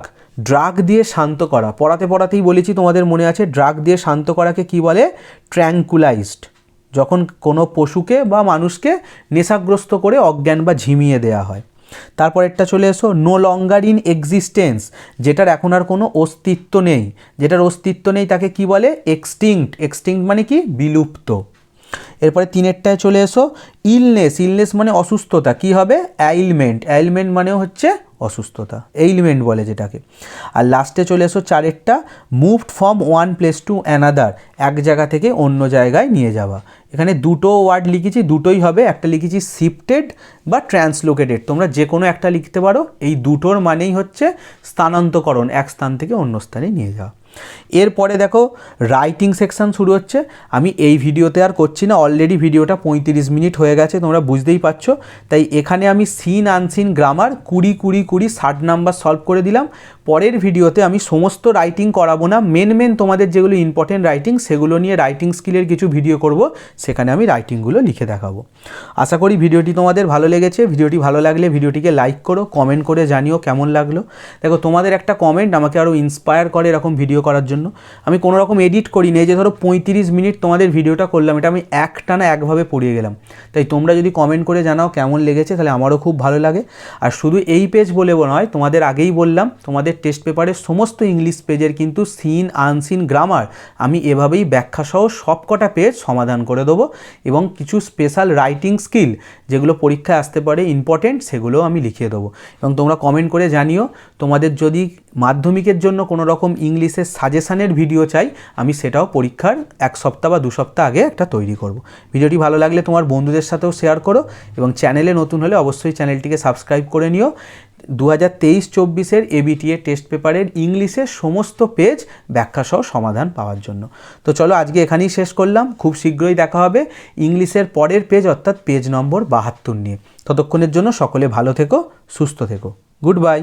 drug দিয়ে শান্ত করা। পড়াতেই বলেছি, তোমাদের মনে আছে ড্রাগ দিয়ে শান্ত করাকে কি বলে? ট্র্যাঙ্কুলাইজড। যখন কোনো পশুকে বা মানুষকে নেশাগ্রস্ত করে অজ্ঞান বা ঝিমিয়ে দেওয়া হয়। তারপরেরটা চলে এসো, নো লঙ্গার ইন এক্সিস্টেন্স, যেটার এখন আর কোনো অস্তিত্ব নেই, যেটার অস্তিত্ব নেই তাকে কি বলে? এক্সটিংক্ট। এক্সটিংক্ট মানে কি? বিলুপ্ত। এরপরে 3-এরটায় চলে এসো, ইলনেস, ইলনেস মানে অসুস্থতা, কি হবে? অ্যাইলমেন্ট, অ্যাইলমেন্ট মানেও হচ্ছে অসুস্থতা, এইলমেন্ট বলে যেটাকে। আর লাস্টে চলে এসো 4-এরটা, moved from one place to another, এক জায়গা থেকে অন্য জায়গায় নিয়ে যাওয়া। এখানে দুটো ওয়ার্ড লিখেছি, দুটোই হবে, একটা লিখেছি শিফটেড বা ট্রান্সলোকেটেড, তোমরা যে কোনো একটা লিখতে পারো। এই দুটোর মানেই হচ্ছে স্থানান্তকরণ, এক স্থান থেকে অন্য স্থানে নিয়ে যাওয়া। এরপরে দেখো রাইটিং সেকশন শুরু হচ্ছে। আমি এই ভিডিওতে আর করছি না, অলরেডি ভিডিওটা 35 মিনিট হয়ে গেছে, তোমরা বুঝতেই পারছো। তাই এখানে আমি seen unseen grammar 20 60 number solve করে দিলাম। পরের ভিডিওতে আমি সমস্ত রাইটিং করাবো না, মেন তোমাদের যেগুলো ইম্পর্টেন্ট রাইটিং সেগুলো নিয়ে রাইটিং স্কিলের কিছু ভিডিও করব, সেখানে আমি রাইটিংগুলো লিখে দেখাবো। আশা করি ভিডিওটি তোমাদের ভালো লেগেছে। ভিডিওটি ভালো লাগলে ভিডিওটিকে লাইক করো, কমেন্ট করে জানিও কেমন লাগলো। দেখো তোমাদের একটা কমেন্ট আমাকে আরও ইন্সপায়ার করে এরকম ভিডিও করার জন্য। আমি কোনো রকম এডিট করি না, যে ধরো 35 মিনিট তোমাদের ভিডিওটা করলাম, এটা আমি একটানা একভাবে পড়িয়ে গেলাম। তাই তোমরা যদি কমেন্ট করে জানাও কেমন লেগেছে, তাহলে আমারও খুব ভালো লাগে। আর শুধু এই পেজ বলে নয়, তোমাদের আগেই বললাম তোমাদের টেস্ট পেপারের সমস্ত ইংলিশ পেজের কিন্তু সিন আনসিন গ্রামার আমি এভাবেই ব্যাখ্যাসহ সবকটা পেজ সমাধান করে দেবো, এবং কিছু স্পেশাল রাইটিং স্কিল যেগুলো পরীক্ষায় আসতে পারে ইম্পর্টেন্ট, সেগুলো আমি লিখিয়ে দেবো। এবং তোমরা কমেন্ট করে জানিও তোমাদের যদি মাধ্যমিকের জন্য কোনো রকম ইংলিশের সাজেশানের ভিডিও চাই, আমি সেটাও পরীক্ষার 1 সপ্তাহ বা 2 সপ্তাহ আগে একটা তৈরি করব। ভিডিওটি ভালো লাগলে তোমার বন্ধুদের সাথেও শেয়ার করো, এবং চ্যানেলে নতুন হলে অবশ্যই চ্যানেলটিকে সাবস্ক্রাইব করে নিও 2023-24 এবিটিএ টেস্ট পেপারের ইংলিশের সমস্ত পেজ ব্যাখ্যাসহ সমাধান পাওয়ার জন্য। তো চলো আজকে এখানেই শেষ করলাম, খুব শীঘ্রই দেখা হবে ইংলিশের পরের পেজ অর্থাৎ পেজ নম্বর 72 নিয়ে। ততক্ষণের জন্য সকলে ভালো থেকো, সুস্থ থেকো, গুড বাই।